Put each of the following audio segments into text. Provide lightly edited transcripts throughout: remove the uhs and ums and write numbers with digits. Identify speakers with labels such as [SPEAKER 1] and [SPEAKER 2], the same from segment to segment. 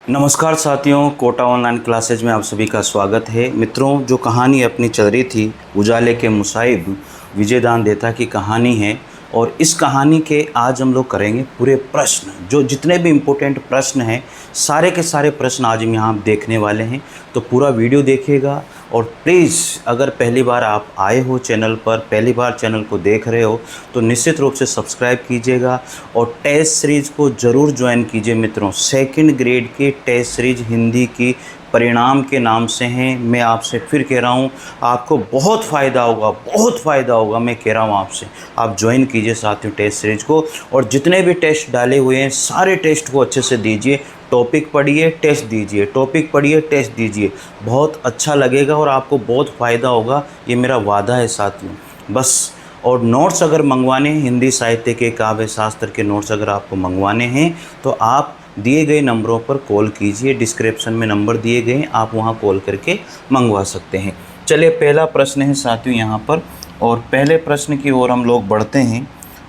[SPEAKER 1] नमस्कार साथियों, Kota online classes में आप सभी का स्वागत है। मित्रों, जो कहानी अपनी चल रही थी उजाले के मुसाहिब विजयदान देता की कहानी है, और इस कहानी के आज हम लोग करेंगे पूरे प्रश्न, जो जितने भी इम्पोर्टेंट प्रश्न हैं सारे के सारे प्रश्न आज हम यहाँ देखने वाले हैं। तो पूरा वीडियो देखिएगा, और प्लीज़ अगर पहली बार आप आए हो चैनल पर, पहली बार चैनल को देख रहे हो तो निश्चित रूप से सब्सक्राइब कीजिएगा और टेस्ट सीरीज़ को ज़रूर ज्वाइन कीजिए। मित्रों, सेकंड ग्रेड की टेस्ट सीरीज़ हिंदी की परिणाम के नाम से हैं। मैं आपसे फिर कह रहा हूँ, आपको बहुत फ़ायदा होगा, बहुत फ़ायदा होगा। मैं कह रहा हूँ आपसे, आप ज्वाइन कीजिए साथियों टेस्ट सीरीज़ को, और जितने भी टेस्ट डाले हुए हैं सारे टेस्ट को अच्छे से दीजिए। टॉपिक पढ़िए, टेस्ट दीजिए, टॉपिक पढ़िए, टेस्ट दीजिए। बहुत अच्छा लगेगा और आपको बहुत फ़ायदा होगा, ये मेरा वादा है साथियों। बस, और नोट्स अगर मंगवाने हैं, हिंदी साहित्य के, काव्य शास्त्र के नोट्स अगर आपको मंगवाने हैं तो आप दिए गए नंबरों पर कॉल कीजिए। डिस्क्रिप्शन में नंबर दिए गए हैं, आप वहां कॉल करके मंगवा सकते हैं। चलिए, पहला प्रश्न है साथियों यहाँ पर, और पहले प्रश्न की ओर हम लोग बढ़ते हैं।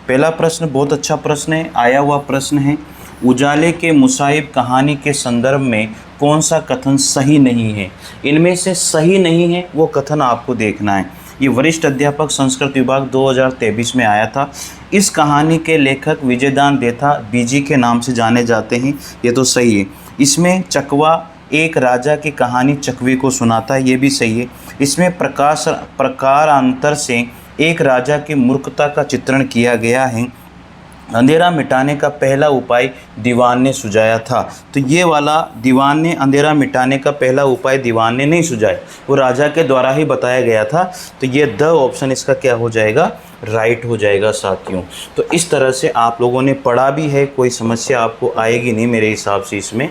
[SPEAKER 1] पहला प्रश्न बहुत अच्छा प्रश्न है, आया हुआ प्रश्न है। उजाले के मुसाहिब कहानी के संदर्भ में कौन सा कथन सही नहीं है? इनमें से सही नहीं है वो कथन आपको देखना है। ये वरिष्ठ अध्यापक संस्कृत विभाग 2023 में आया था। इस कहानी के लेखक विजयदान देथा बीजी के नाम से जाने जाते हैं, ये तो सही है। इसमें चकवा एक राजा की कहानी चकवे को सुनाता है, ये भी सही है। इसमें प्रकारांतर से एक राजा की मूर्खता का चित्रण किया गया है। अंधेरा मिटाने का पहला उपाय दीवान ने सुझाया था, तो ये वाला दीवान ने अंधेरा मिटाने का पहला उपाय दीवान ने नहीं सुझाया, वो राजा के द्वारा ही बताया गया था। तो ये द ऑप्शन इसका क्या हो जाएगा? राइट हो जाएगा साथियों। तो इस तरह से आप लोगों ने पढ़ा भी है, कोई समस्या आपको आएगी नहीं मेरे हिसाब से इसमें।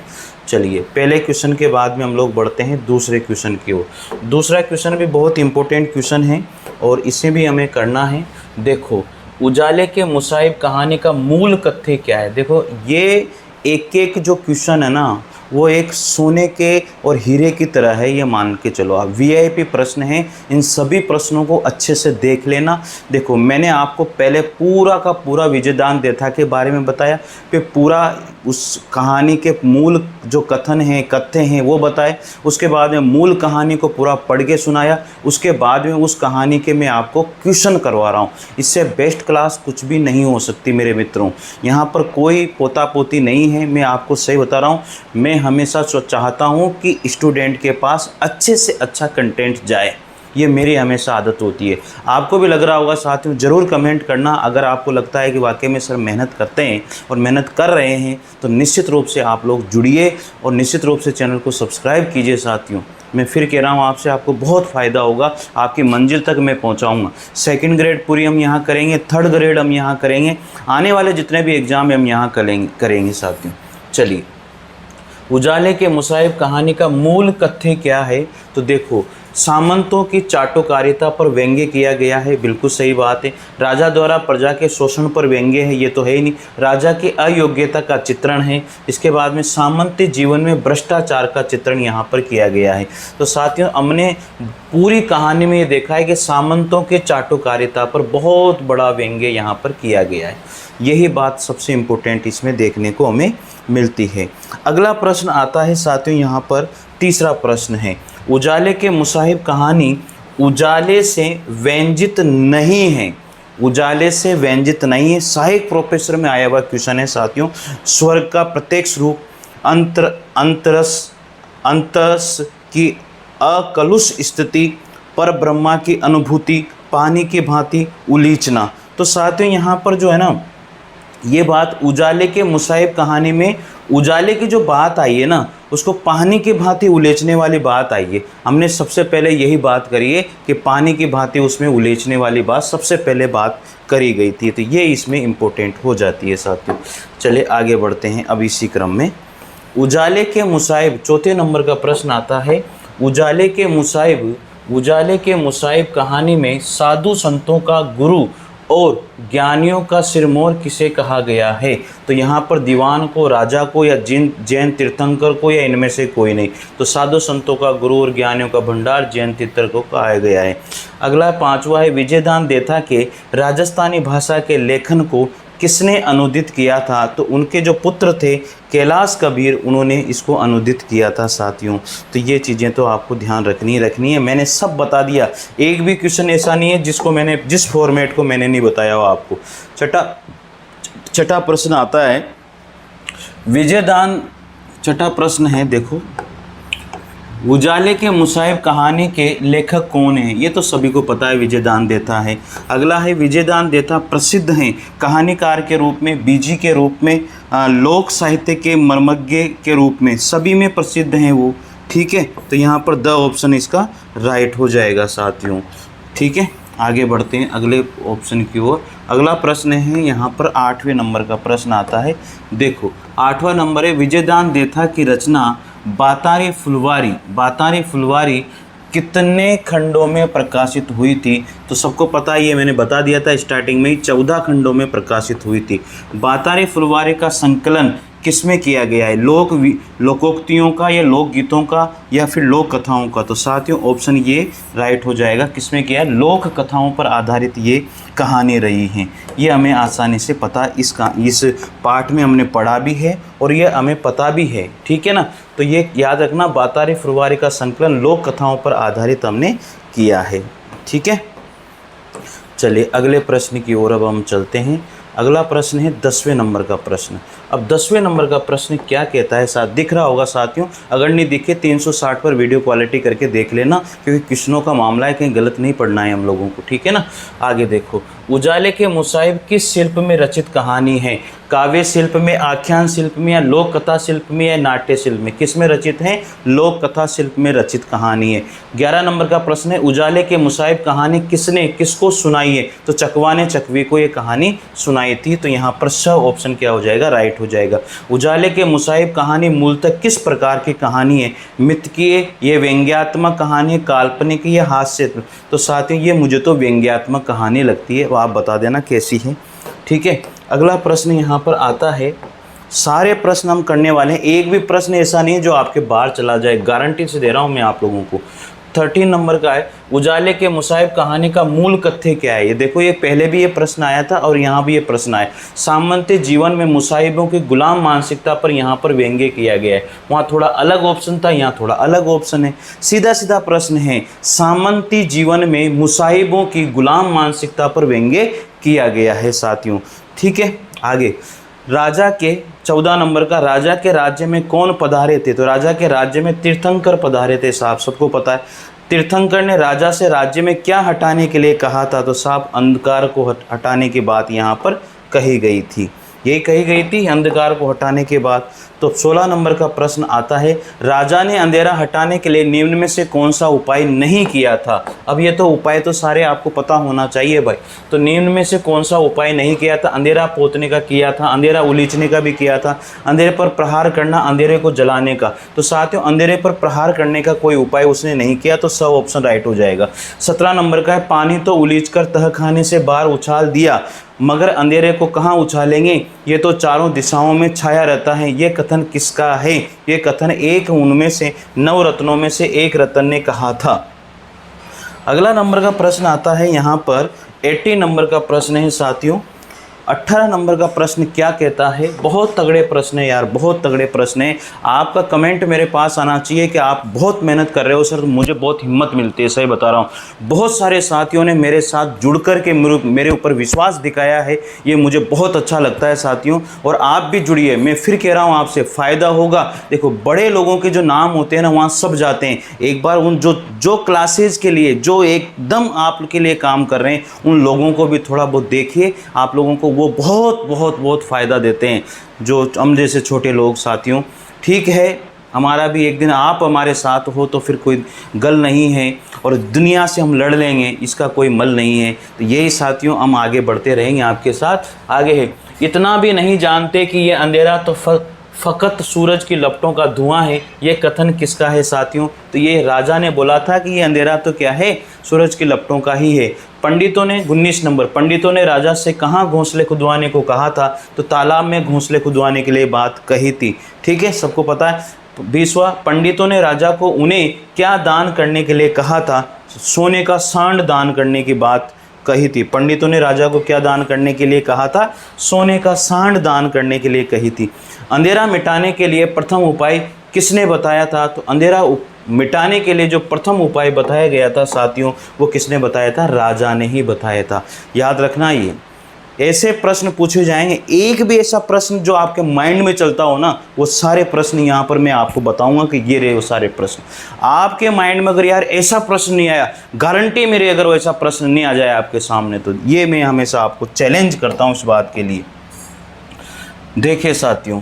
[SPEAKER 1] चलिए, पहले क्वेश्चन के बाद में हम लोग बढ़ते हैं दूसरे क्वेश्चन की ओर। दूसरा क्वेश्चन भी बहुत इंपॉर्टेंट क्वेश्चन है और इसे भी हमें करना है। देखो, उजाले के मुसाहिब कहानी का मूल कथ्य क्या है? देखो, ये एक एक जो क्वेश्चन है ना, वो एक सोने के और हीरे की तरह है, ये मान के चलो आप। वीआईपी प्रश्न हैं, इन सभी प्रश्नों को अच्छे से देख लेना। देखो, मैंने आपको पहले पूरा का पूरा विजयदान देथा के बारे में बताया, फिर पूरा उस कहानी के मूल जो कथन हैं, कथ्य हैं, वो बताए। उसके बाद में मूल कहानी को पूरा पढ़ के सुनाया। उसके बाद में उस कहानी के मैं आपको क्वेश्चन करवा रहा हूँ। इससे बेस्ट क्लास कुछ भी नहीं हो सकती मेरे मित्रों। यहाँ पर कोई पोता पोती नहीं है, मैं आपको सही बता रहा हूँ। मैं हमेशा चाहता हूँ कि स्टूडेंट के पास अच्छे से अच्छा कंटेंट जाए, ये मेरी हमेशा आदत होती है। आपको भी लग रहा होगा साथियों, ज़रूर कमेंट करना अगर आपको लगता है कि वाकई में सर मेहनत करते हैं और मेहनत कर रहे हैं, तो निश्चित रूप से आप लोग जुड़िए और निश्चित रूप से चैनल को सब्सक्राइब कीजिए साथियों। मैं फिर कह रहा हूँ आपसे, आपको बहुत फ़ायदा होगा, आपकी मंजिल तक मैं पहुँचाऊँगा। सेकंड ग्रेड पूरी हम यहाँ करेंगे, थर्ड ग्रेड हम यहाँ करेंगे, आने वाले जितने भी एग्ज़ाम हम यहाँ करेंगे साथियों। चलिए, उजाले के मुसाहिब कहानी का मूल कथ्य क्या है? तो देखो, सामंतों की चाटुकारिता पर व्यंग्य किया गया है, बिल्कुल सही बात है। राजा द्वारा प्रजा के शोषण पर व्यंग्य है, ये तो है ही नहीं। राजा की अयोग्यता का चित्रण है। इसके बाद में सामंती जीवन में भ्रष्टाचार का चित्रण यहाँ पर किया गया है। तो साथियों, हमने पूरी कहानी में ये देखा है कि सामंतों के चाटुकारिता पर बहुत बड़ा व्यंग्य यहाँ पर किया गया है। यही बात सबसे इम्पोर्टेंट इसमें देखने को हमें मिलती है। अगला प्रश्न आता है साथियों, यहाँ पर तीसरा प्रश्न है, उजाले के मुसाहिब कहानी उजाले से व्यंजित नहीं है। उजाले से व्यंजित नहीं है, सहायक प्रोफेसर में आया हुआ क्वेश्चन है साथियों। स्वर्ग का प्रत्यक्ष रूप, अंतस की अकलुष स्थिति, पर ब्रह्मा की अनुभूति, पानी की भांति उलीचना। तो साथियों, यहाँ पर जो है ना, ये बात उजाले के मुसाहिब कहानी में उजाले की जो बात आई है ना, उसको पानी की भांति उलेचने वाली बात आई है। हमने सबसे पहले यही बात करी है कि पानी की भांति उसमें उलेचने वाली बात सबसे पहले बात करी गई थी, तो ये इसमें इम्पोर्टेंट हो जाती है साथियों। चले आगे बढ़ते हैं अब इसी क्रम में। उजाले के मुसाहिब, चौथे नंबर का प्रश्न आता है, उजाले के मुसाहिब कहानी में साधु संतों का गुरु और ज्ञानियों का सिरमौर किसे कहा गया है? तो यहाँ पर दीवान को, राजा को, या जैन तीर्थंकर को, या इनमें से कोई नहीं। तो साधु संतों का गुरु और ज्ञानियों का भंडार जैन तीर्थंकर को कहा गया है। अगला पांचवा है, विजयदान देथा के राजस्थानी भाषा के लेखन को किसने अनुदित किया था? तो उनके जो पुत्र थे कैलाश कबीर, उन्होंने इसको अनुदित किया था साथियों। तो ये चीज़ें तो आपको ध्यान रखनी है। मैंने सब बता दिया, एक भी क्वेश्चन ऐसा नहीं है जिसको मैंने, जिस फॉर्मेट को मैंने नहीं बताया हो आपको। छठा प्रश्न आता है विजयदान। छठा प्रश्न है, देखो, उजाले के मुसाहिब कहानी के लेखक कौन है? ये तो सभी को पता है, विजयदान देथा है। अगला है विजयदान देथा प्रसिद्ध हैं कहानीकार के रूप में, बीजी के रूप में, लोक साहित्य के मर्मज्ञ के रूप में, सभी में प्रसिद्ध हैं वो। ठीक है, तो यहाँ पर द ऑप्शन इसका राइट हो जाएगा साथियों। ठीक है, आगे बढ़ते हैं अगले ऑप्शन की ओर। अगला प्रश्न है यहाँ पर 8वें नंबर का प्रश्न आता है। देखो 8वां नंबर है, विजयदान देथा की रचना बातारी फुलवारी कितने खंडों में प्रकाशित हुई थी? तो सबको पता है, ये मैंने बता दिया था स्टार्टिंग में ही, 14 खंडों में प्रकाशित हुई थी। बातारी फुलवारी का संकलन किसमें किया गया है? लोकोक्तियों का या लोकगीतों का या फिर लोक कथाओं का? तो साथियों ऑप्शन ये राइट हो जाएगा। किसमें किया है? लोक कथाओं पर आधारित ये कहानी रही हैं। ये हमें आसानी से पता, इस पाठ में हमने पढ़ा भी है और ये हमें पता भी है। ठीक है ना, तो ये याद रखना, बातारी फुलवारी का संकलन लोक कथाओं पर आधारित हमने किया है। ठीक है, चलिए अगले प्रश्न की ओर अब हम चलते हैं। अगला प्रश्न है 10वें नंबर का प्रश्न। अब 10वें नंबर का प्रश्न क्या कहता है? साथ दिख रहा होगा साथियों, अगर नहीं दिखे 360 पर वीडियो क्वालिटी करके देख लेना, क्योंकि क्वेश्चनों का मामला है, कहीं गलत नहीं पढ़ना है हम लोगों को। ठीक है ना, आगे देखो, उजाले के मुसाहिब किस शिल्प में रचित कहानी है? काव्य शिल्प में, आख्यान शिल्प में, या लोक कथा शिल्प में, या नाट्य शिल्प में? किस में रचित है? लोक कथा शिल्प में रचित कहानी है। 11 नंबर का प्रश्न है, उजाले के मुसाहिब कहानी किसने किसको सुनाई है? तो चकवा ने चकवी को ये कहानी सुनाई थी। तो यहाँ पर स ऑप्शन क्या हो जाएगा? राइट हो जाएगा। उजाले के मुसाहिब कहानी मूलतः किस प्रकार की कहानी है? मिथकीय, ये व्यंग्यात्मक कहानी, काल्पनिक या हास्य? तो साथियों ये मुझे तो व्यंग्यात्मक कहानी लगती है, आप बता देना कैसी है। ठीक है, अगला प्रश्न यहाँ पर आता है, सारे प्रश्न हम करने वाले हैं, एक भी प्रश्न ऐसा नहीं है जो आपके बाहर चला जाए, गारंटी से दे रहा हूँ मैं आप लोगों को। 13 नंबर का है, उजाले के मुसाहिब कहानी का मूल कथ्य क्या है? ये देखो, ये पहले भी ये प्रश्न आया था और यहाँ भी ये प्रश्न आया। सामंती जीवन में मुसाहिबों की गुलाम मानसिकता पर यहाँ पर व्यंग्य किया गया है। वहाँ थोड़ा अलग ऑप्शन था, यहाँ थोड़ा अलग ऑप्शन है। सीधा सीधा प्रश्न है, सामंती जीवन में मुसाहिबों की गुलाम मानसिकता पर व्यंग्य किया गया है साथियों। ठीक है, आगे राजा के 14 नंबर का, राजा के राज्य में कौन पधारे थे? तो राजा के राज्य में तीर्थंकर पधारे थे साहब, सबको पता है। तीर्थंकर ने राजा से राज्य में क्या हटाने के लिए कहा था? तो साहब अंधकार को हटाने की बात यहाँ पर कही गई थी, यही कही गई थी, अंधकार को हटाने के बाद। तो 16 नंबर का प्रश्न आता है, राजा ने अंधेरा हटाने के लिए निम्न में से कौन सा उपाय नहीं किया था? अब ये तो उपाय तो सारे आपको पता होना चाहिए भाई। तो निम्न में से कौन सा उपाय नहीं किया था? अंधेरा पोतने का किया था, अंधेरा उलीचने का भी किया था, अंधेरे पर प्रहार करना, अंधेरे को जलाने का। तो साथियों अंधेरे पर प्रहार करने का कोई उपाय उसने नहीं किया, तो सब ऑप्शन राइट हो जाएगा। 17 नंबर का है, पानी तो उलीच कर तहखाने से बाहर उछाल दिया, मगर अंधेरे को कहाँ उछालेंगे? ये तो चारों दिशाओं में छाया रहता है। ये कथन किसका है? ये कथन एक उनमें से 9 रत्नों में से एक रत्न ने कहा था। अगला नंबर का प्रश्न आता है यहाँ पर 80 नंबर का प्रश्न है साथियों। 18 नंबर का प्रश्न क्या कहता है? बहुत तगड़े प्रश्न है यार, बहुत तगड़े प्रश्न है। आपका कमेंट मेरे पास आना चाहिए कि आप बहुत मेहनत कर रहे हो सर, मुझे बहुत हिम्मत मिलती है, सही बता रहा हूँ। बहुत सारे साथियों ने मेरे साथ जुड़ कर के मेरे ऊपर विश्वास दिखाया है, ये मुझे बहुत अच्छा लगता है साथियों। और आप भी जुड़िए, मैं फिर कह रहा हूँ आपसे, फ़ायदा होगा। देखो बड़े लोगों के जो नाम होते हैं ना, वहाँ सब जाते हैं। एक बार उन जो क्लासेज के लिए, जो एकदम आपके लिए काम कर रहे हैं, उन लोगों को भी थोड़ा बहुत देखिए, आप लोगों को वो बहुत बहुत बहुत फ़ायदा देते हैं, जो हम जैसे छोटे लोग साथियों। ठीक है, हमारा भी एक दिन आप हमारे साथ हो तो फिर कोई गल नहीं है, और दुनिया से हम लड़ लेंगे इसका कोई मल नहीं है। तो यही साथियों, हम आगे बढ़ते रहेंगे आपके साथ। आगे है, इतना भी नहीं जानते कि ये अंधेरा तो फ़कत सूरज की लपटों का धुआं है। ये कथन किसका है साथियों? तो ये राजा ने बोला था कि ये अंधेरा तो क्या है, सूरज की लपटों का ही है। पंडितों ने 19 नंबर, पंडितों ने राजा से कहाँ घोंसले खुदवाने को कहा था? तो तालाब में घोंसले खुदवाने के लिए बात कही थी। ठीक है, सबको पता है। 20वां, पंडितों ने राजा को उन्हें क्या दान करने के लिए कहा था? सोने का सांड दान करने की बात कही थी। पंडितों ने राजा को क्या दान करने के लिए कहा था? सोने का सांड दान करने के लिए कही थी। अंधेरा मिटाने के लिए प्रथम उपाय किसने बताया था? तो अंधेरा मिटाने के लिए जो प्रथम उपाय बताया गया था साथियों, वो किसने बताया था? राजा ने ही बताया था। याद रखना, ये ऐसे प्रश्न पूछे जाएंगे। एक भी ऐसा प्रश्न जो आपके माइंड में चलता हो ना, वो सारे प्रश्न यहाँ पर मैं आपको बताऊंगा कि ये रहे वो सारे प्रश्न आपके माइंड में। अगर यार ऐसा प्रश्न नहीं आया, गारंटी मेरी, अगर वैसा प्रश्न नहीं आ जाए आपके सामने, तो ये मैं हमेशा आपको चैलेंज करता हूँ इस बात के लिए। देखिए साथियों,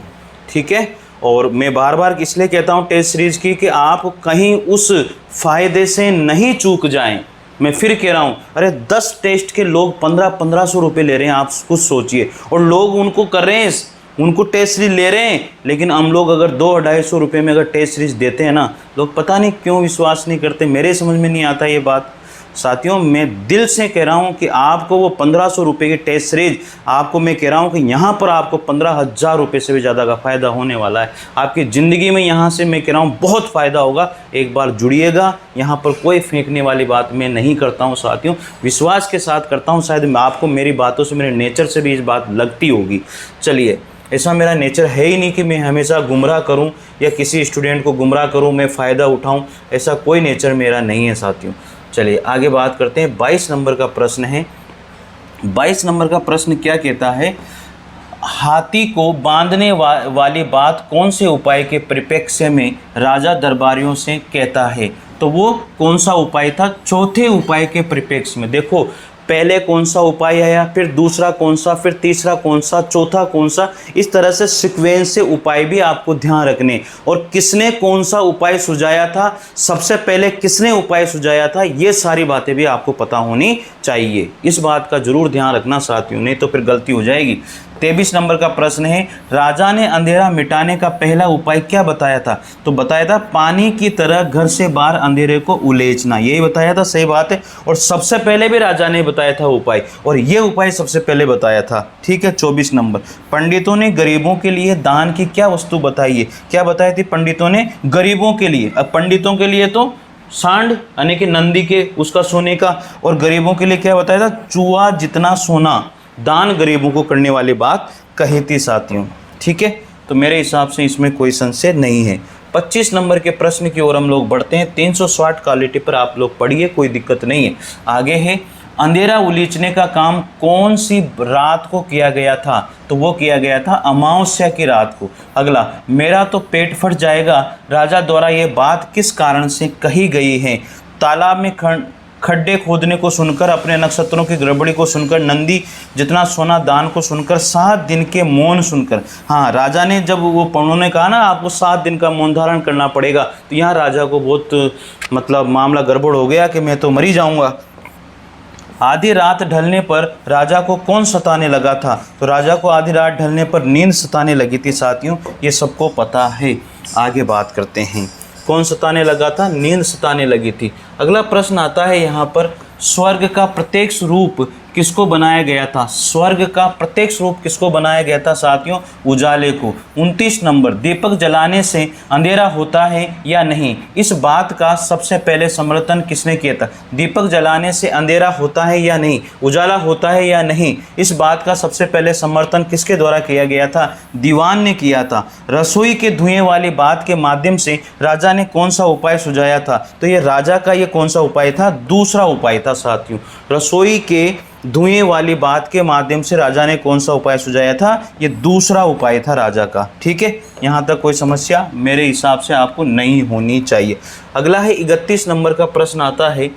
[SPEAKER 1] ठीक है, और मैं बार बार इसलिए कहता हूँ टेस्ट सीरीज की, कि आप कहीं उस फायदे से नहीं चूक जाएं। मैं फिर कह रहा हूँ, अरे 10 टेस्ट के लोग 1500 रुपये ले रहे हैं, आप कुछ सोचिए, और लोग उनको कर रहे हैं, उनको टेस्ट सीरीज ले रहे हैं। लेकिन हम लोग अगर 200-250 रुपये में अगर टेस्ट सीरीज देते हैं ना, लोग पता नहीं क्यों विश्वास नहीं करते। मेरे समझ में नहीं आता ये बात साथियों। मैं दिल से कह रहा हूँ कि आपको वो 1500 रुपये की टेस्ट सीरीज, आपको मैं कह रहा हूँ कि यहाँ पर आपको 15,000 रुपये से भी ज़्यादा का फ़ायदा होने वाला है आपकी ज़िंदगी में। यहाँ से मैं कह रहा हूँ बहुत फ़ायदा होगा। एक बार जुड़िएगा, यहाँ पर कोई फेंकने वाली बात मैं नहीं करता हूँ साथियों, विश्वास के साथ करता हूँ। शायद आपको मेरी बातों से, मेरे नेचर से भी इस बात लगती होगी। चलिए, ऐसा मेरा नेचर है ही नहीं कि मैं हमेशा गुमराह करूं या किसी स्टूडेंट को गुमराह करूं, मैं फ़ायदा उठाऊं, ऐसा कोई नेचर मेरा नहीं है साथियों। चलिए आगे बात करते हैं। 22 नंबर का प्रश्न है। 22 नंबर का प्रश्न क्या कहता है? हाथी को बांधने वाली बात कौन से उपाय के परिप्रेक्ष्य में राजा दरबारियों से कहता है? तो वो कौन सा उपाय था? चौथे उपाय के परिप्रेक्ष्य में। देखो, पहले कौन सा उपाय आया, फिर दूसरा कौन सा, फिर तीसरा कौन सा, चौथा कौन सा, इस तरह से सीक्वेंस से उपाय भी आपको ध्यान रखने, और किसने कौन सा उपाय सुझाया था, सबसे पहले किसने उपाय सुझाया था, ये सारी बातें भी आपको पता होनी चाहिए। इस बात का जरूर ध्यान रखना साथियों, नहीं तो फिर गलती हो जाएगी। 23 नंबर का प्रश्न है, राजा ने अंधेरा मिटाने का पहला उपाय क्या बताया था? तो बताया था पानी की तरह घर से बाहर अंधेरे को उलेचना, यही बताया था। सही बात है, और सबसे पहले भी राजा ने बताया था उपाय, और ये उपाय सबसे पहले बताया था। ठीक है। 24 नंबर, पंडितों ने गरीबों के लिए दान की क्या वस्तु बताई है? क्या बताई थी पंडितों ने? गरीबों के लिए। अब पंडितों के लिए तो सांड यानी कि नंदी के उसका सोने का, और गरीबों के लिए क्या बताया था? चूहा जितना सोना दान गरीबों को करने वाली बात कही थी साथियों। ठीक है, तो मेरे हिसाब से इसमें कोई संशय नहीं है। 25 नंबर के प्रश्न की ओर हम लोग बढ़ते हैं। 360 क्वालिटी पर आप लोग पढ़िए, कोई दिक्कत नहीं है। आगे है, अंधेरा उलीचने का काम कौन सी रात को किया गया था? तो वो किया गया था अमावस्या की रात को। अगला, मेरा तो पेट फट जाएगा राजा द्वारा ये बात किस कारण से कही गई है? तालाब में खड्डे खोदने को सुनकर, अपने नक्षत्रों की गड़बड़ी को सुनकर, नंदी जितना सोना दान को सुनकर, 7 दिन के मौन सुनकर। हाँ, राजा ने जब वो उन्होंने कहा ना आपको 7 दिन का मौन धारण करना पड़ेगा, तो यहाँ राजा को बहुत मतलब मामला गड़बड़ हो गया कि मैं तो मर ही जाऊँगा। आधी रात ढलने पर राजा को कौन सताने लगा था? तो राजा को आधी रात ढलने पर नींद सताने लगी थी साथियों, ये सबको पता है। आगे बात करते हैं, कौन सताने लगा था? नींद सताने लगी थी। अगला प्रश्न आता है यहाँ पर, स्वर्ग का प्रत्यक्ष रूप किसको बनाया गया था? स्वर्ग का प्रत्यक्ष रूप किसको बनाया गया था साथियों? उजाले को। 29 नंबर, दीपक जलाने से अंधेरा होता है या नहीं? इस बात का सबसे पहले समर्थन किसने किया था? दीपक जलाने से अंधेरा होता है या नहीं, उजाला होता है या नहीं, इस बात का सबसे पहले समर्थन किसके द्वारा किया गया था? दीवान ने किया था। रसोई के धुएं वाली बात के माध्यम से राजा ने कौन सा उपाय सुझाया था? तो ये राजा का ये कौन सा उपाय था? दूसरा उपाय था साथियों। रसोई के धुएं वाली बात के माध्यम से राजा ने कौन सा उपाय सुझाया था? ये दूसरा उपाय था राजा का। ठीक है, यहाँ तक कोई समस्या मेरे हिसाब से आपको नहीं होनी चाहिए। अगला है 31 नंबर का प्रश्न आता है,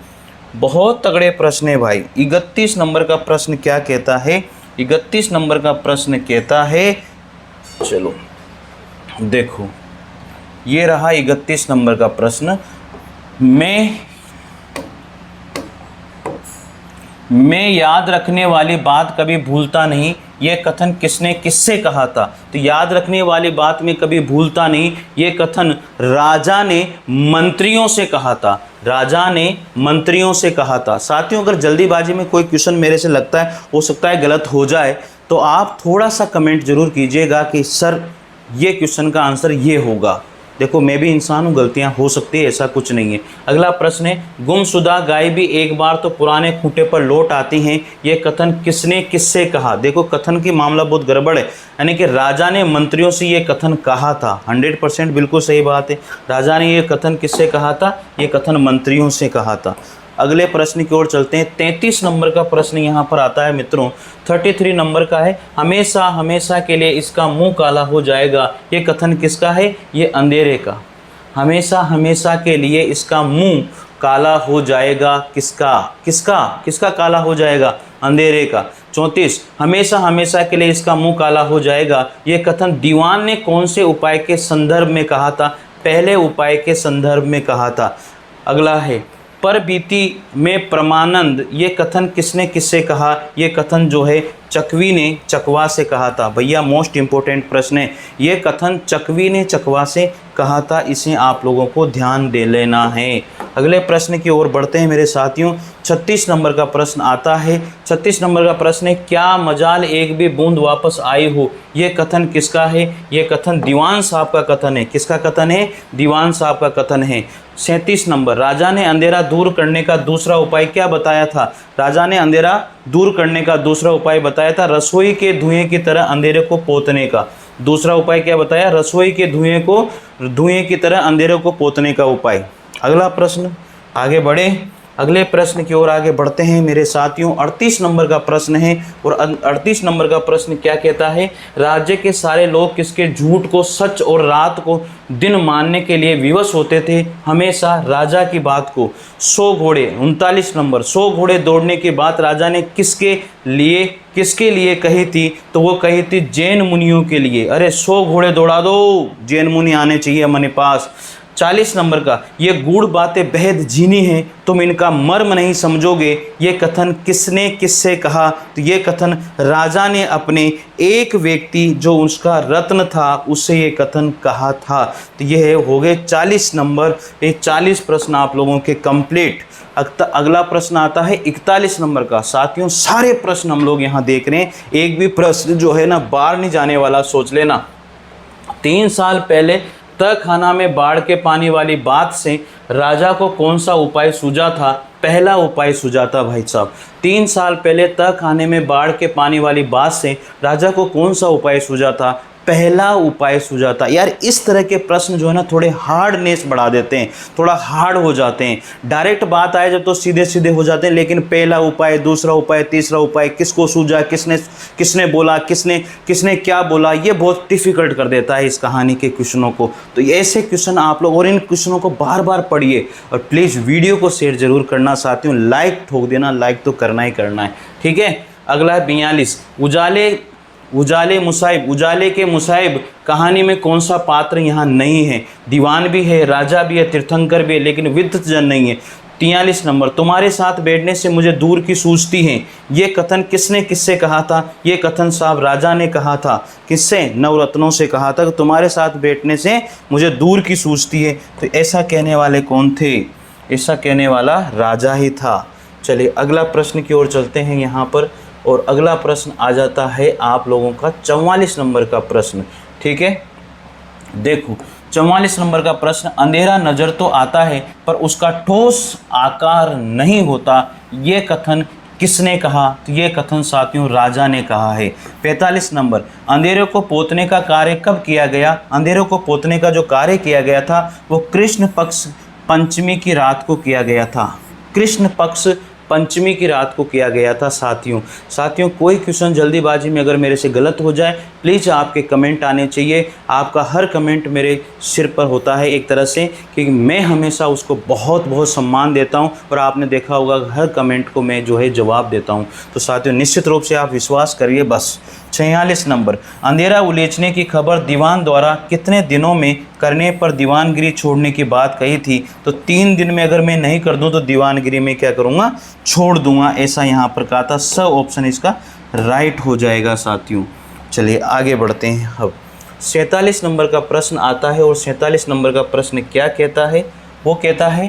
[SPEAKER 1] बहुत तगड़े प्रश्न है भाई। 31 नंबर का प्रश्न क्या कहता है? 31 नंबर का प्रश्न कहता है, चलो देखो, ये रहा 31 नंबर का प्रश्न। मैं याद रखने वाली बात कभी भूलता नहीं, ये कथन किसने किससे कहा था? तो याद रखने वाली बात में कभी भूलता नहीं, ये कथन राजा ने मंत्रियों से कहा था। राजा ने मंत्रियों से कहा था। साथियों, अगर जल्दीबाजी में कोई क्वेश्चन मेरे से लगता है, हो सकता है गलत हो जाए, तो आप थोड़ा सा कमेंट जरूर कीजिएगा कि सर ये क्वेश्चन का आंसर ये होगा। देखो मैं भी इंसान हूँ, गलतियाँ हो सकती है, ऐसा कुछ नहीं है। अगला प्रश्न है, गुमशुदा गाय भी एक बार तो पुराने खूंटे पर लौट आती हैं, ये कथन किसने किससे कहा। देखो कथन की मामला बहुत गड़बड़ है, यानी कि राजा ने मंत्रियों से ये कथन कहा था। 100% बिल्कुल सही बात है। राजा ने ये कथन किससे कहा था, ये कथन मंत्रियों से कहा था। अगले प्रश्न की ओर चलते हैं। 33 नंबर का प्रश्न यहाँ पर आता है मित्रों। 33 नंबर का है, हमेशा हमेशा के लिए इसका मुंह काला हो जाएगा, ये कथन किसका है, ये अंधेरे का। हमेशा हमेशा के लिए इसका मुंह काला हो जाएगा, किसका किसका किसका काला हो जाएगा, अंधेरे का। 34, हमेशा हमेशा के लिए इसका मुंह काला हो जाएगा, ये कथन दीवान ने कौन से उपाय के संदर्भ में कहा था, पहले उपाय के संदर्भ में कहा था। अगला है, पर बीती में परमानंद, ये कथन किसने किससे कहा, ये कथन जो है चकवी ने चकवा से कहा था। भैया मोस्ट इंपॉर्टेंट प्रश्न है, ये कथन चकवी ने चकवा से कहा था, इसे आप लोगों को ध्यान दे लेना है। अगले प्रश्न की ओर बढ़ते हैं मेरे साथियों। 36 नंबर का प्रश्न आता है। 36 नंबर का प्रश्न है, क्या मजाल एक भी बूंद वापस आई हो, ये कथन किसका है, ये कथन दीवान साहब का कथन है। किसका कथन है, दीवान साहब का कथन है। 37 नंबर, राजा ने अंधेरा दूर करने का दूसरा उपाय क्या बताया था। राजा ने अंधेरा दूर करने का दूसरा उपाय बताया था रसोई के धुएं की तरह अंधेरे को पोतने का। दूसरा उपाय क्या बताया, रसोई के धुएं की तरह अंधेरे को पोतने का उपाय। अगला प्रश्न, आगे बढ़े, अगले प्रश्न की ओर आगे बढ़ते हैं मेरे साथियों। 38 नंबर का प्रश्न है, और 38 नंबर का प्रश्न क्या कहता है, राज्य के सारे लोग किसके झूठ को सच और रात को दिन मानने के लिए विवश होते थे, हमेशा राजा की बात को। 100 घोड़े, 39 नंबर, 100 घोड़े दौड़ने की बात राजा ने किसके लिए कही थी, तो वो कही थी जैन मुनियों के लिए। अरे 100 घोड़े दौड़ा दो, जैन मुनि आने चाहिए हमारे पास। 40 नंबर का, ये गूढ़ बातें बेहद झीनी हैं, तुम इनका मर्म नहीं समझोगे, ये कथन किसने किससे कहा, तो ये कथन राजा ने अपने एक व्यक्ति जो उसका रत्न था उससे ये कथन कहा था। तो ये हो गए 40 नंबर। ये 40 प्रश्न आप लोगों के कंप्लीट। अगला प्रश्न आता है 41 नंबर का। साथियों सारे प्रश्न हम लोग यहाँ देख रहे हैं, एक भी प्रश्न जो है ना बाहर नहीं जाने वाला, सोच लेना। 3 साल पहले तहखाना में बाढ़ के पानी वाली बात से राजा को कौन सा उपाय सूझा था, पहला उपाय सूझा था भाई साहब। 3 साल पहले तहखाने में बाढ़ के पानी वाली बात से राजा को कौन सा उपाय सूझा था, पहला उपाय सूझा था। यार इस तरह के प्रश्न जो है ना थोड़े हार्डनेस बढ़ा देते हैं, थोड़ा हार्ड हो जाते हैं। डायरेक्ट बात आए जब तो सीधे सीधे हो जाते हैं, लेकिन पहला उपाय, दूसरा उपाय, तीसरा उपाय, किसको सूझा, किसने बोला, किसने क्या बोला, ये बहुत डिफिकल्ट कर देता है इस कहानी के क्वेश्चनों को। तो ऐसे क्वेश्चन आप लोग और इन क्वेश्चनों को बार बार पढ़िए, और प्लीज़ वीडियो को शेयर जरूर करना साथियों, लाइक ठोक देना, लाइक तो करना ही करना है, ठीक है। अगला है 42, उजाले के मुसाहिब कहानी में कौन सा पात्र यहाँ नहीं है, दीवान भी है, राजा भी है, तीर्थंकर भी है, लेकिन विद्वतजन नहीं है। 43 नंबर, तुम्हारे साथ बैठने से मुझे दूर की सूझती है, ये कथन किसने किससे कहा था, ये कथन साहब राजा ने कहा था। किससे, नवरत्नों से कहा था कि तुम्हारे साथ बैठने से मुझे दूर की सूझती है। तो ऐसा कहने वाले कौन थे, ऐसा कहने वाला राजा ही था। चलिए अगला प्रश्न की ओर चलते हैं यहाँ पर, और अगला प्रश्न आ जाता है आप लोगों का 44 नंबर का प्रश्न, ठीक है। देखो 44 नंबर का प्रश्न, अंधेरा नज़र तो आता है पर उसका ठोस आकार नहीं होता, ये कथन किसने कहा, तो ये कथन साथियों राजा ने कहा है। 45 नंबर, अंधेरे को पोतने का कार्य कब किया गया, अंधेरे को पोतने का जो कार्य किया गया था वो कृष्ण पक्ष पंचमी की रात को किया गया था, कृष्ण पक्ष पंचमी की रात को किया गया था। साथियों कोई क्वेश्चन जल्दीबाजी में अगर मेरे से गलत हो जाए, प्लीज़ आपके कमेंट आने चाहिए। आपका हर कमेंट मेरे सिर पर होता है एक तरह से, क्योंकि मैं हमेशा उसको बहुत बहुत सम्मान देता हूं, और आपने देखा होगा हर कमेंट को मैं जो है जवाब देता हूं। तो साथियों निश्चित रूप से आप विश्वास करिए बस। 46 नंबर, अंधेरा उलेचने की खबर दीवान द्वारा कितने दिनों में करने पर दीवानगिरी छोड़ने की बात कही थी, तो 3 दिन में अगर मैं नहीं कर दूं तो दीवानगिरी में क्या करूंगा, छोड़ दूंगा, ऐसा यहाँ पर कहा था। स ऑप्शन इसका राइट हो जाएगा साथियों। चलिए आगे बढ़ते हैं। अब 47 नंबर का प्रश्न आता है, और 47 नंबर का प्रश्न क्या कहता है, वो कहता है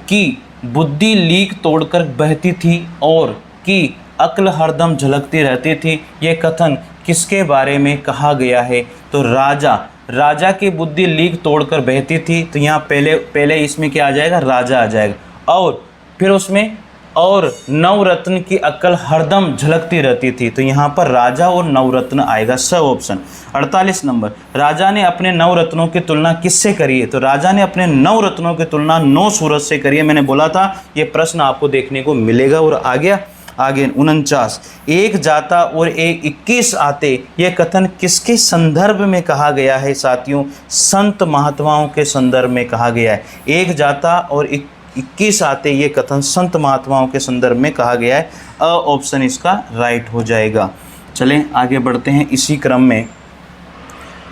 [SPEAKER 1] कि बुद्धि लीक तोड़कर बहती थी और कि अक्ल हरदम झलकती रहती थी, ये कथन किसके बारे में कहा गया है, तो राजा राजा की बुद्धि लीक तोड़कर बहती थी, तो यहाँ पहले इसमें क्या आ जाएगा, राजा आ जाएगा। और फिर उसमें और नवरत्न की अक्ल हरदम झलकती रहती थी, तो यहाँ पर राजा और नवरत्न आएगा, स ऑप्शन। 48 नंबर, राजा ने अपने नवरत्नों की तुलना किससे करी है, तो राजा ने अपने नवरत्नों की तुलना 9 सूरज से करी है। मैंने बोला था ये प्रश्न आपको देखने को मिलेगा। और आ गया आगे 49, एक जाता और एक 21 आते, ये कथन किसके संदर्भ में कहा गया है साथियों, संत महात्माओं के संदर्भ में कहा गया है। एक जाता और 21 आते, ये कथन संत महात्माओं के संदर्भ में कहा गया है। अ ऑप्शन इसका राइट हो जाएगा। चलें आगे बढ़ते हैं इसी क्रम में।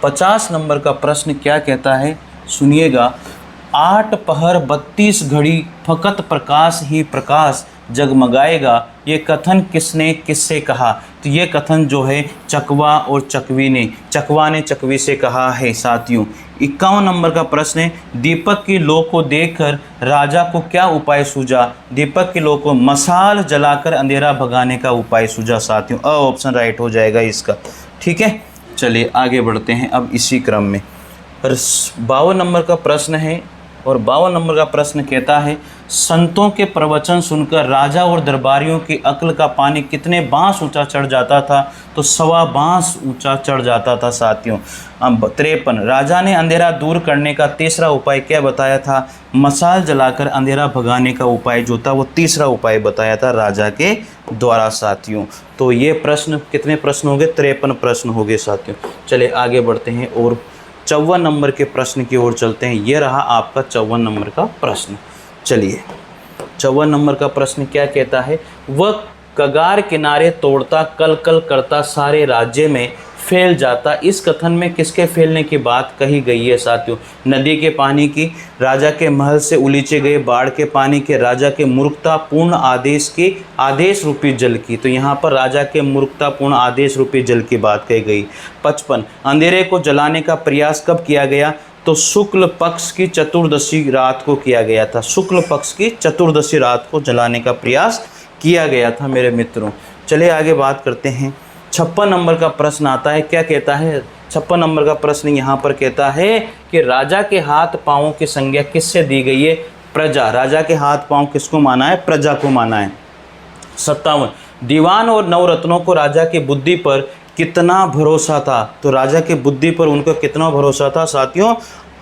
[SPEAKER 1] 50 नंबर का प्रश्न क्या कहता है, सुनिएगा। 8 पहर 32 घड़ी फकत प्रकाश ही प्रकाश जगमगाएगा, ये कथन किसने किससे कहा, तो ये कथन जो है चकवा और चकवी ने, चकवा ने चकवी से कहा है साथियों। 51 नंबर का प्रश्न है, दीपक की लौ को देखकर राजा को क्या उपाय सूझा, दीपक की लौ को मसाल जलाकर अंधेरा भगाने का उपाय सूझा साथियों। अ ऑप्शन राइट हो जाएगा इसका। ठीक है, चलिए आगे बढ़ते हैं अब इसी क्रम में। 52 नंबर का प्रश्न है, और 52 नंबर का प्रश्न कहता है, संतों के प्रवचन सुनकर राजा और दरबारियों की अक्ल का पानी कितने बांस ऊंचा चढ़ जाता था, तो 1.25 बांस ऊंचा चढ़ जाता था साथियों। 53, राजा ने अंधेरा दूर करने का तीसरा उपाय क्या बताया था, मसाल जलाकर अंधेरा भगाने का उपाय जो था वो तीसरा उपाय बताया था राजा के द्वारा साथियों। तो ये प्रश्न कितने प्रश्न हो गए, 53 प्रश्न हो गए साथियों। चलिए आगे बढ़ते हैं और 54 नंबर के प्रश्न की ओर चलते हैं। ये रहा आपका 54 नंबर का प्रश्न। चलिए 54 नंबर का प्रश्न क्या कहता है, वह कगार किनारे तोड़ता कल कल करता सारे राज्य में फैल जाता, इस कथन में किसके फैलने की बात कही गई है साथियों, नदी के पानी की, राजा के महल से उलीचे गए बाढ़ के पानी के, राजा के मूर्खतापूर्ण आदेश की, आदेश रूपी जल की, तो यहाँ पर राजा के मूर्खतापूर्ण आदेश रूपी जल की बात कही गई। 55, अंधेरे को जलाने का प्रयास कब किया गया, तो शुक्ल पक्ष की चतुर्दशी रात को किया गया था, शुक्ल पक्ष की चतुर्दशी रात को जलाने का प्रयास किया गया था मेरे मित्रों। चलिए आगे बात करते हैं। 56 नंबर का प्रश्न आता है, क्या कहता है, 56 नंबर का प्रश्न यहाँ पर कहता है कि राजा के हाथ पाँवों की संज्ञा किससे दी गई है, प्रजा, राजा के हाथ पाँव किसको माना है, प्रजा को माना है। 57, दीवान और नवरत्नों को राजा की बुद्धि पर कितना भरोसा था, तो राजा की बुद्धि पर उनको कितना भरोसा था साथियों,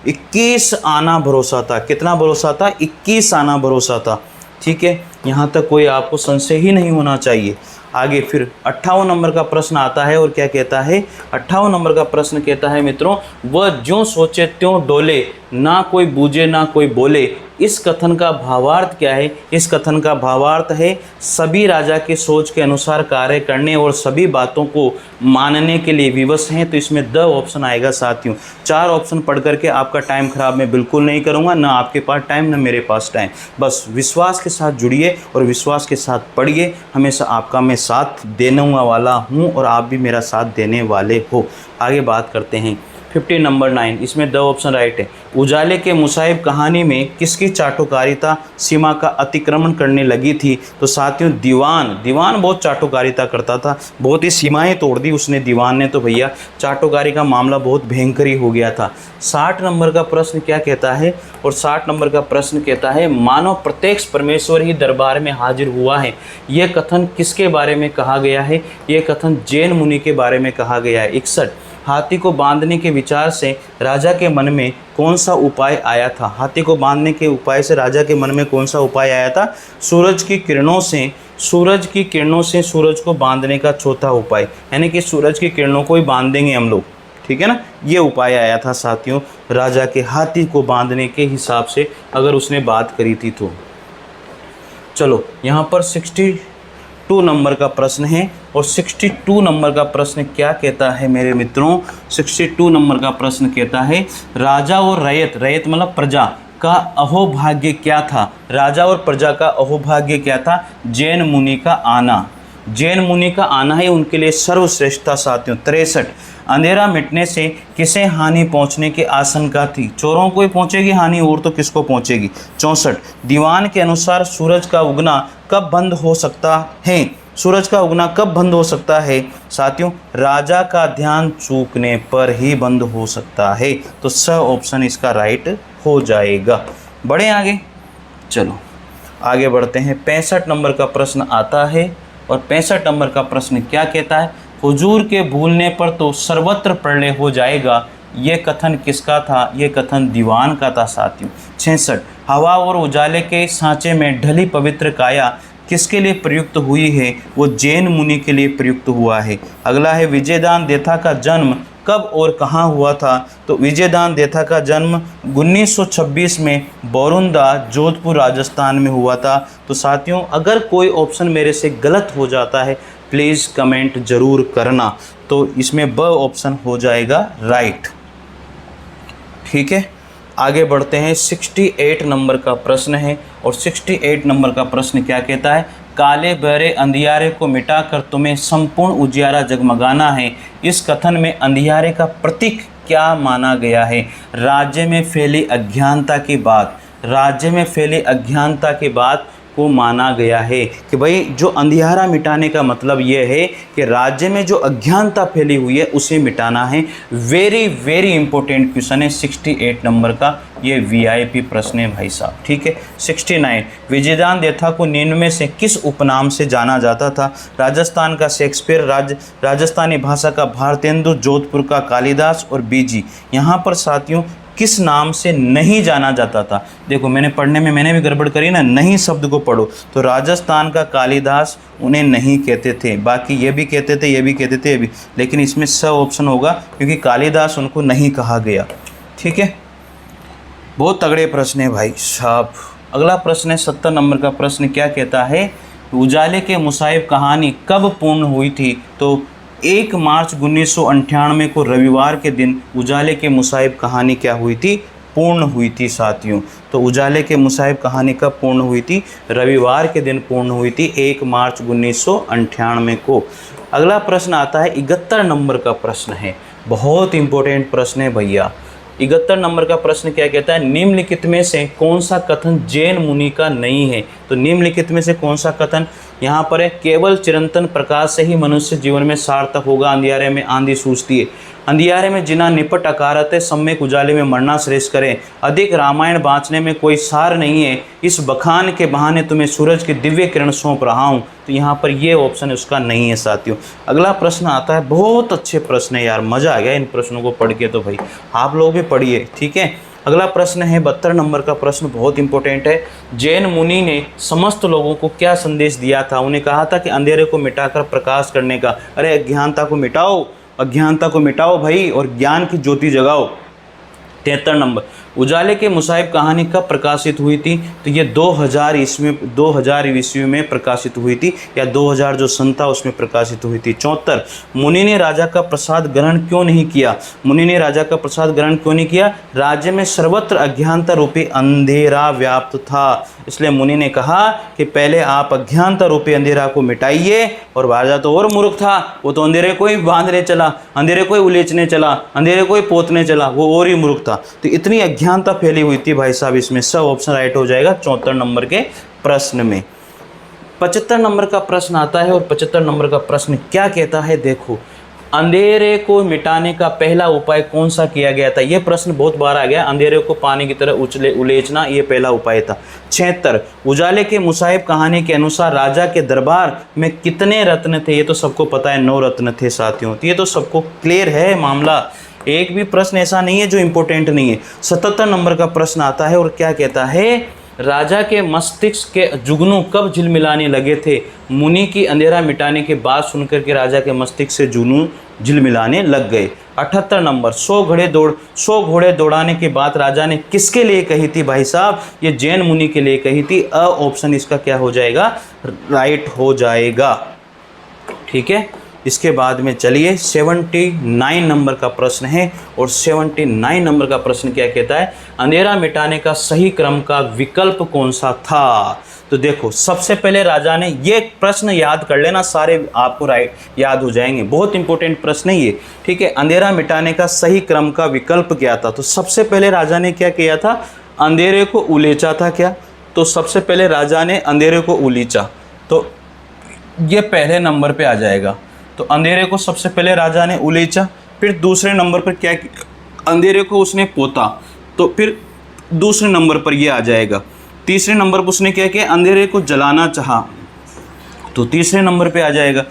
[SPEAKER 1] 21 आना भरोसा था। कितना भरोसा था, 21 आना भरोसा था। ठीक है, यहाँ तक कोई आपको संशय ही नहीं होना चाहिए। आगे फिर 58 नंबर का प्रश्न आता है और क्या कहता है, 58 नंबर का प्रश्न कहता है मित्रों, वह ज्यों सोचे त्यों डोले, ना कोई बूझे ना कोई बोले, इस कथन का भावार्थ क्या है, इस कथन का भावार्थ है सभी राजा की सोच के अनुसार कार्य करने और सभी बातों को मानने के लिए विवश हैं, तो इसमें द ऑप्शन आएगा साथियों। 4 ऑप्शन पढ़ करके आपका टाइम खराब मैं बिल्कुल नहीं करूँगा, ना आपके पास टाइम ना मेरे पास टाइम, बस विश्वास के साथ जुड़िए और विश्वास के साथ पढ़िए, हमेशा आपका मैं साथ देने वाला हूँ और आप भी मेरा साथ देने वाले हो। आगे बात करते हैं 50 नंबर 9, इसमें द ऑप्शन राइट है। उजाले के मुसाहिब कहानी में किसकी चाटुकारिता सीमा का अतिक्रमण करने लगी थी, तो साथियों दीवान बहुत चाटुकारिता करता था, बहुत ही सीमाएं तोड़ दी उसने दीवान ने, तो भैया चाटुकारी का मामला बहुत भयंकर ही हो गया था। 60 नंबर का प्रश्न क्या कहता है, और 60 नंबर का प्रश्न कहता है, मानव प्रत्यक्ष परमेश्वर ही दरबार में हाजिर हुआ है, यह कथन किसके बारे में कहा गया है, यह कथन जैन मुनि के बारे में कहा गया है। 61, हाथी को बांधने के विचार से राजा के मन में कौन सा उपाय आया था, हाथी को बांधने के उपाय से राजा के मन में कौन सा उपाय आया था, सूरज की किरणों से सूरज को बांधने का चौथा उपाय, यानी कि सूरज की किरणों को ही बांध देंगे हम लोग, ठीक है ना, ये उपाय आया था साथियों राजा के हाथी को बांधने के हिसाब से अगर उसने बात करी थी तो। चलो यहाँ पर 62 नंबर का प्रश्न है, और 62 नंबर का प्रश्न क्या कहता है मेरे मित्रों, 62 नंबर का प्रश्न कहता है, राजा और रैयत मतलब प्रजा का अहोभाग्य क्या था, राजा और प्रजा का अहोभाग्य क्या था, जैन मुनि का आना, जैन मुनि का आना ही उनके लिए सर्वश्रेष्ठ था साथियों। 63, अंधेरा मिटने से किसे हानि पहुंचने की आशंका थी, चोरों को ही पहुंचेगी हानि और तो किसको पहुंचेगी। 64, दीवान के अनुसार सूरज का उगना कब बंद हो सकता है, सूरज का उगना कब बंद हो सकता है साथियों? राजा का ध्यान चूकने पर ही बंद हो सकता है। तो स ऑप्शन इसका राइट हो जाएगा। बढ़े आगे, चलो आगे बढ़ते हैं। 65 नंबर का प्रश्न आता है और 65 नंबर का प्रश्न क्या कहता है? हुजूर के भूलने पर तो सर्वत्र प्रलय हो जाएगा, ये कथन किसका था? ये कथन दीवान का था साथियों। 66 हवा और उजाले के सांचे में ढली पवित्र काया किसके लिए प्रयुक्त हुई है? वो जैन मुनि के लिए प्रयुक्त हुआ है। अगला है विजयदान देथा का जन्म कब और कहाँ हुआ था? तो विजयदान देथा का जन्म 1926 में बोरुंदा जोधपुर राजस्थान में हुआ था। तो साथियों अगर कोई ऑप्शन मेरे से गलत हो जाता है प्लीज़ कमेंट ज़रूर करना। तो इसमें ब ऑप्शन हो जाएगा राइट। ठीक है, आगे बढ़ते हैं। 68 नंबर का प्रश्न है और 68 नंबर का प्रश्न क्या कहता है? काले बहरे अंधियारे को मिटाकर तुम्हें संपूर्ण उजियारा जगमगाना है, इस कथन में अंधियारे का प्रतीक क्या माना गया है? राज्य में फैली अज्ञानता की बात, राज्य में फैली अज्ञानता की बात को माना गया है कि भाई जो अंधियारा मिटाने का मतलब ये है कि राज्य में जो अज्ञानता फैली हुई है उसे मिटाना है। वेरी वेरी इंपॉर्टेंट क्वेश्चन है 68 नंबर का, ये वीआईपी प्रश्न है भाई साहब। ठीक है। 69 विजयदान देथा को निम्न में से किस उपनाम से जाना जाता था? राजस्थान का शेक्सपियर, राजस्थानी भाषा का भारतेंदु, जोधपुर का कालिदास और बीजी। यहाँ पर साथियों किस नाम से नहीं जाना जाता था? देखो मैंने पढ़ने में मैंने भी गड़बड़ करी ना, नहीं शब्द को पढ़ो। तो राजस्थान का कालिदास उन्हें नहीं कहते थे, बाकी ये भी कहते थे, ये भी कहते थे, ये भी, लेकिन इसमें स ऑप्शन होगा क्योंकि कालिदास उनको नहीं कहा गया। ठीक है, बहुत तगड़े प्रश्न है भाई साहब। अगला प्रश्न है 70 नंबर का प्रश्न क्या कहता है? उजाले के मुसाहिब कहानी कब पूर्ण हुई थी? तो 1 मार्च 1998 को रविवार के दिन उजाले के मुसाहिब कहानी क्या हुई थी? पूर्ण हुई थी साथियों। तो उजाले के मुसाहिब कहानी कब पूर्ण हुई थी? रविवार के दिन पूर्ण हुई थी, 1 मार्च 1998 को। अगला प्रश्न आता है 71 नंबर का प्रश्न है, बहुत इंपॉर्टेंट प्रश्न है भैया। 71 नंबर का प्रश्न क्या कहता है? निम्नलिखित में से कौन सा कथन जैन मुनि का नहीं है? तो निम्नलिखित में से कौन सा कथन यहाँ पर है? केवल चिरंतन प्रकाश से ही मनुष्य जीवन में सार्थक होगा, अंधियारे में आंधी सूझती है, अंधियारे में जिना निपट अकारत है, सम्यक उजाले में मरना श्रेष्ठ करे, अधिक रामायण बाँचने में कोई सार नहीं है, इस बखान के बहाने तुम्हें सूरज की दिव्य किरण सौंप रहा हूँ। तो यहाँ पर ये ऑप्शन उसका नहीं है साथियों। अगला प्रश्न आता है, बहुत अच्छे प्रश्न है यार, मज़ा आ गया इन प्रश्नों को पढ़ के। तो भाई आप लोग भी पढ़िए। ठीक है, अगला प्रश्न है 72 नंबर का प्रश्न, बहुत इंपॉर्टेंट है। जैन मुनि ने समस्त लोगों को क्या संदेश दिया था? उन्हें कहा था कि अंधेरे को मिटाकर प्रकाश करने का। अरे अज्ञानता को मिटाओ, अज्ञानता को मिटाओ भाई और ज्ञान की ज्योति जगाओ। 73 नंबर, उजाले के मुसाहिब कहानी कब प्रकाशित हुई थी? तो ये 2000 ईस्वी में प्रकाशित हुई थी, या 2000 जो सन था उसमें प्रकाशित हुई थी। 74 मुनि ने राजा का प्रसाद ग्रहण क्यों नहीं किया? मुनि ने राजा का प्रसाद ग्रहण क्यों नहीं किया? राज्य में सर्वत्र अज्ञानता रूपी अंधेरा व्याप्त था, इसलिए मुनि ने कहा कि पहले आप अज्ञानता रूपी अंधेरा को मिटाइए। और राजा तो और मूर्ख था, वो तो अंधेरे को ही बांधने चला, अंधेरे को ही उलेचने चला, अंधेरे को ही पोतने चला, वो और ही मूर्ख था। तो इतनी अज्ञानता फैली हुई थी भाई साहब। इसमें सब ऑप्शन राइट हो जाएगा 74 नंबर के प्रश्न में। 75 नंबर का प्रश्न आता है और 75 नंबर का प्रश्न क्या कहता है? देखो, अंधेरे को मिटाने का पहला उपाय कौन सा किया गया था? यह प्रश्न बहुत बार आ गया। अंधेरे को पानी की तरह उलेचना ये पहला उपाय था। 76 उजाले के मुसाहिब कहानी के अनुसार राजा के दरबार में कितने रत्न थे? ये तो सबको पता है, 9 रत्न थे साथियों। तो ये तो सबको क्लियर है मामला, एक भी प्रश्न ऐसा नहीं है जो इम्पोर्टेंट नहीं है। 77 नंबर का प्रश्न आता है और क्या कहता है? राजा के मस्तिष्क के जुगनू कब झिलमिलाने लगे थे? मुनि की अंधेरा मिटाने के बाद सुनकर के राजा के मस्तिष्क से जुगनू झिलमिलाने लग गए। 78 नंबर, 100 घोड़े दौड़ाने की बात राजा ने किसके लिए कही थी भाई साहब? ये जैन मुनि के लिए कही थी। अ ऑप्शन इसका क्या हो जाएगा? राइट हो जाएगा। ठीक है, इसके बाद में चलिए 79 नंबर का प्रश्न है और 79 नंबर का प्रश्न क्या कहता है? अंधेरा मिटाने का सही क्रम का विकल्प कौन सा था? तो देखो, सबसे पहले राजा ने, ये प्रश्न याद कर लेना, सारे आपको राइट याद हो जाएंगे, बहुत इंपॉर्टेंट प्रश्न है ये। ठीक है, अंधेरा मिटाने का सही क्रम का विकल्प क्या था? तो सबसे पहले राजा ने क्या किया था? अंधेरे को उलेचा था क्या? तो सबसे पहले राजा ने अंधेरे को उलीचा। तो ये पहले नंबर पे आ जाएगा। तो अंधेरे को सबसे पहले राजा ने उलीचा, फिर दूसरे नंबर पर क्या किया, अंधेरे को उसने पोता, तो फिर दूसरे नंबर पर ये आ जाएगा। तीसरे नंबर पर उसने क्या किया, अंधेरे को जलाना चाहा, तो तीसरे नंबर पे आ जाएगा।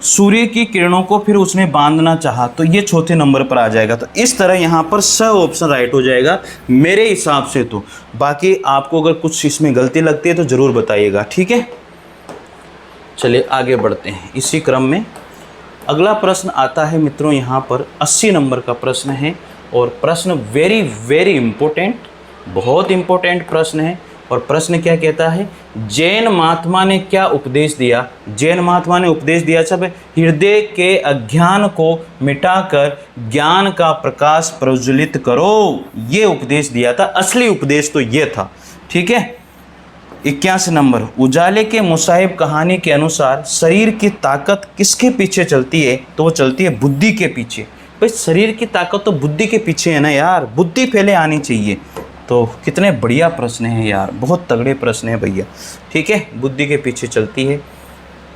[SPEAKER 1] सूर्य की किरणों को फिर उसने बांधना चाहा, तो ये चौथे नंबर पर आ जाएगा। तो इस तरह यहाँ पर सब ऑप्शन राइट हो जाएगा मेरे हिसाब से। तो बाकी आपको अगर कुछ इसमें गलती लगती है तो ज़रूर बताइएगा, ठीक है। चलिए आगे बढ़ते हैं इसी क्रम में। अगला प्रश्न आता है मित्रों, यहाँ पर 80 नंबर का प्रश्न है, और प्रश्न वेरी वेरी इम्पोर्टेंट, बहुत इम्पोर्टेंट प्रश्न है। और प्रश्न क्या कहता है, जैन महात्मा ने क्या उपदेश दिया। जैन महात्मा ने उपदेश दिया, सब हृदय के अज्ञान को मिटाकर ज्ञान का प्रकाश प्रज्वलित करो, ये उपदेश दिया था। असली उपदेश तो ये था, ठीक है। 81 नंबर, उजाले के मुसाहिब कहानी के अनुसार शरीर की ताकत किसके पीछे चलती है, तो वो चलती है बुद्धि के पीछे। भाई शरीर की ताकत तो बुद्धि के पीछे है ना यार, बुद्धि पहले आनी चाहिए। तो कितने बढ़िया प्रश्न है यार, बहुत तगड़े प्रश्न है भैया, ठीक है। बुद्धि के पीछे चलती है।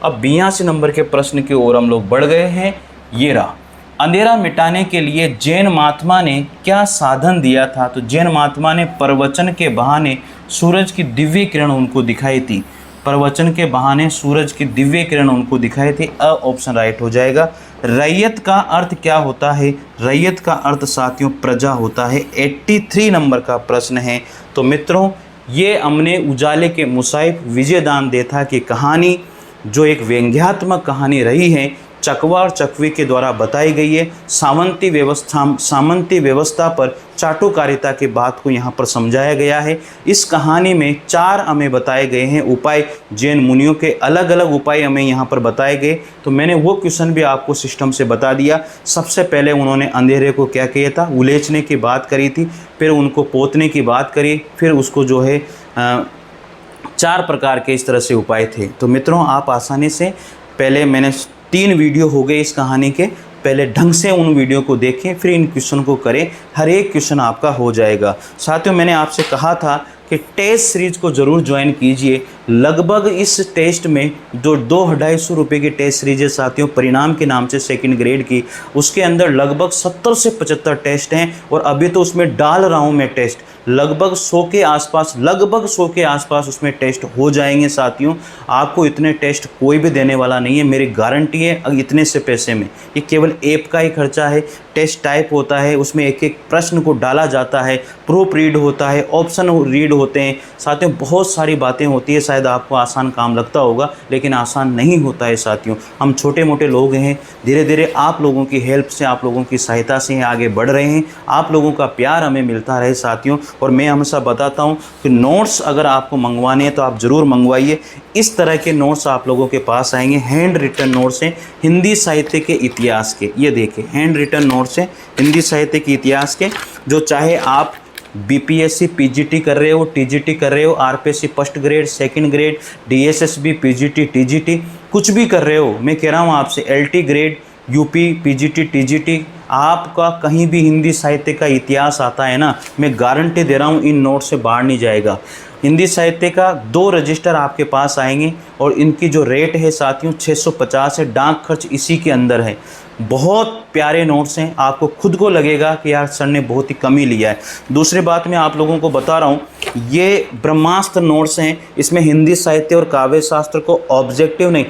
[SPEAKER 1] अब 82 नंबर के प्रश्न की ओर हम लोग बढ़ गए हैं। ये रहा, अंधेरा मिटाने के लिए जैन महात्मा ने क्या साधन दिया था। तो जैन महात्मा ने प्रवचन के बहाने सूरज की दिव्य किरण उनको दिखाई थी। प्रवचन के बहाने सूरज की दिव्य किरण उनको दिखाई थी। ऑप्शन राइट हो जाएगा। रैयत का अर्थ क्या होता है। रैयत का अर्थ साथियों प्रजा होता है। 83 नंबर का प्रश्न है। तो मित्रों ये हमने उजाले के मुसाहिब विजयदान देथा की कहानी, जो एक व्यंग्यात्मक कहानी रही है, चकवा और चकवी के द्वारा बताई गई है। सामंती व्यवस्था पर चाटुकारिता की बात को यहाँ पर समझाया गया है। इस कहानी में 4 हमें बताए गए हैं उपाय, जैन मुनियों के अलग अलग उपाय हमें यहाँ पर बताए गए। तो मैंने वो क्वेश्चन भी आपको सिस्टम से बता दिया। सबसे पहले उन्होंने अंधेरे को क्या किया था, उलेचने की बात करी थी, फिर उनको पोतने की बात करी, फिर उसको जो है 4 प्रकार के इस तरह से उपाय थे। तो मित्रों आप आसानी से, पहले मैंने 3 वीडियो हो गए इस कहानी के, पहले ढंग से उन वीडियो को देखें, फिर इन क्वेश्चन को करें, हर एक क्वेश्चन आपका हो जाएगा। साथियों मैंने आपसे कहा था कि टेस्ट सीरीज को ज़रूर ज्वाइन कीजिए। लगभग इस टेस्ट में जो 200-250 रुपये की टेस्ट सीरीज है साथियों, परिणाम के नाम से सेकंड ग्रेड की, उसके अंदर लगभग 70 से 75 टेस्ट हैं, और अभी तो उसमें डाल रहा हूँ मैं टेस्ट, लगभग 100 के आसपास उसमें टेस्ट हो जाएंगे साथियों। आपको इतने टेस्ट कोई भी देने वाला नहीं है, मेरी गारंटी है। इतने से पैसे में ये केवल ऐप का ही खर्चा है। टेस्ट टाइप होता है, उसमें एक एक प्रश्न को डाला जाता है, प्रूफ रीड होता है, ऑप्शन रीड होते हैं साथियों, बहुत सारी बातें होती है। शायद आपको आसान काम लगता होगा, लेकिन आसान नहीं होता है साथियों। हम छोटे मोटे लोग हैं, धीरे धीरे आप लोगों की हेल्प से, आप लोगों की सहायता से आगे बढ़ रहे हैं। आप लोगों का प्यार हमें मिलता रहे साथियों। और मैं हमेशा बताता हूं कि नोट्स अगर आपको मंगवाने हैं तो आप ज़रूर मंगवाइए। इस तरह के नोट्स आप लोगों के पास आएंगे, हैंड रिटन नोट्स हैं हिंदी साहित्य के इतिहास के। ये देखिए हैंड रिटन नोट्स हैं हिंदी साहित्य के इतिहास के, जो चाहे आप बीपीएससी पीजीटी कर रहे हो, टीजीटी कर रहे हो, RPSC first grade, second grade, DSSB, PGT, TGT, कुछ भी कर रहे हो, मैं कह रहा हूँ आपसे LT grade, UP, PGT, TGT, आपका कहीं भी हिंदी साहित्य का इतिहास आता है ना, मैं गारंटी दे रहा हूँ इन नोट से बाहर नहीं जाएगा। हिंदी साहित्य का 2 रजिस्टर आपके पास आएंगे, और इनकी जो रेट है साथियों 650 है, डाक खर्च इसी के अंदर है। बहुत प्यारे नोट्स हैं, आपको खुद को लगेगा कि यार सर ने बहुत ही कम ही लिया है। दूसरी बात मैं आप लोगों को बता रहा हूँ, ये ब्रह्मास्त्र नोट्स हैं, इसमें हिंदी साहित्य और काव्य शास्त्र को ऑब्जेक्टिव नहीं,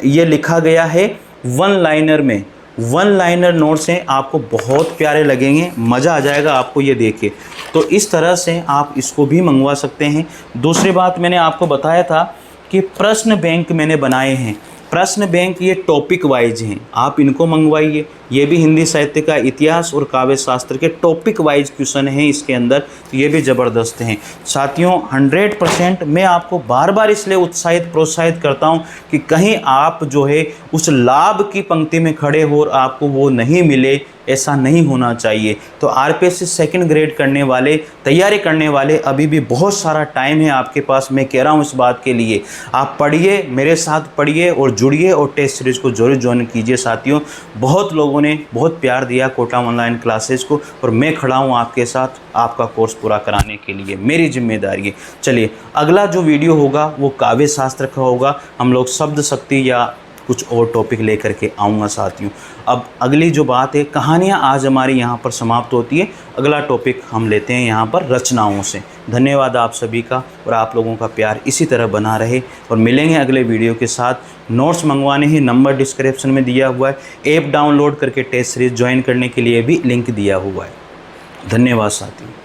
[SPEAKER 1] ये लिखा गया है 1 लाइनर में, 1 लाइनर नोट्स हैं, आपको बहुत प्यारे लगेंगे, मज़ा आ जाएगा आपको ये देखिए। तो इस तरह से आप इसको भी मंगवा सकते हैं। दूसरी बात मैंने आपको बताया था कि प्रश्न बैंक मैंने बनाए हैं। प्रश्न बैंक ये टॉपिक वाइज हैं, आप इनको मंगवाइए। ये भी हिंदी साहित्य का इतिहास और काव्य शास्त्र के टॉपिक वाइज क्वेश्चन हैं इसके अंदर, तो ये भी ज़बरदस्त हैं साथियों। 100% मैं आपको बार बार इसलिए उत्साहित प्रोत्साहित करता हूं कि कहीं आप जो है उस लाभ की पंक्ति में खड़े हो और आपको वो नहीं मिले, ऐसा नहीं होना चाहिए। तो आरपीएससी सेकंड ग्रेड करने वाले, तैयारी करने वाले, अभी भी बहुत सारा टाइम है आपके पास। मैं कह रहा हूँ इस बात के लिए आप पढ़िए, मेरे साथ पढ़िए और जुड़िए, और टेस्ट सीरीज़ को जरूर ज्वाइन कीजिए साथियों। बहुत लोगों ने बहुत प्यार दिया कोटा ऑनलाइन क्लासेस को, और मैं खड़ा हूँ आपके साथ आपका कोर्स पूरा कराने के लिए, मेरी जिम्मेदारी है। चलिए अगला जो वीडियो होगा वो काव्य शास्त्र का होगा। हम लोग शब्द शक्ति या कुछ और टॉपिक लेकर के आऊँगा साथियों। अब अगली जो बात है, कहानियाँ आज हमारी यहाँ पर समाप्त होती है। अगला टॉपिक हम लेते हैं यहाँ पर रचनाओं से। धन्यवाद आप सभी का, और आप लोगों का प्यार इसी तरह बना रहे, और मिलेंगे अगले वीडियो के साथ। नोट्स मंगवाने ही नंबर डिस्क्रिप्शन में दिया हुआ है। ऐप डाउनलोड करके टेस्ट सीरीज ज्वाइन करने के लिए भी लिंक दिया हुआ है। धन्यवाद साथियों।